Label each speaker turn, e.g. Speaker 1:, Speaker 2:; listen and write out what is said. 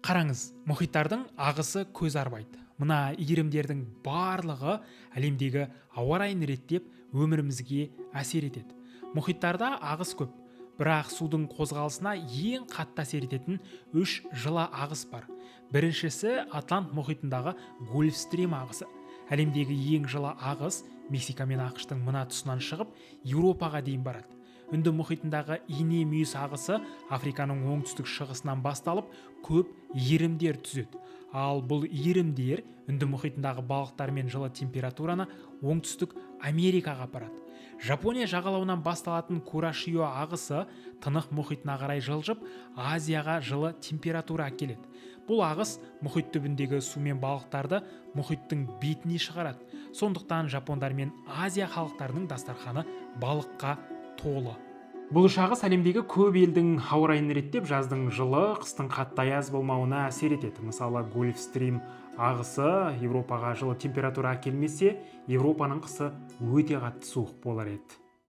Speaker 1: Қараңыз, мұхиттардың ағысы көз арбайды. Мына иірімдердің барлығы әлемдегі ауа райын реттеп өмірімізге әсер етеді. Мұхиттарда ағыс көп, бірақ судың қозғалысына ең қатты әсер ететін үш жылы ағыс бар. Біріншісі Атлант мұхитындағы Гольфстрим ағысы. Әлемдегі ең жылы ағыс Мексика мен ақш-тың мына тұсынан шығып Еуропаға дейін барады. Үнді мұхитындағы Ине мүйіс ағысы Африканың оңтүстік шығысынан басталып, көп иірімдер түзеді. Ал бұл иірімдер Үнді мұхитындағы балықтар мен жылы температураны оңтүстік Америкаға апарады. Жапония жағалауынан басталатын Курашио ағысы Тынық мұхитына қарай жылжып, Азияға жылы температура әкеледі. Бұл ағыс мұхит түбіндегі су мен балықтарды мұхиттың бетіне шығарады. Сондықтан жапондар мен Азия халықтарының дастарханы балыққа толы. Бұл үш ағыс әлемдегі көп елдің ауа райын реттеп, жаздың жылы, қыстың қатты аяз болмауына әсер етеді. Мысалы, Гольфстрим ағысы Еуропаға жылы температура әкелмесе, Еуропаның қысы өте қатты суық болар еді.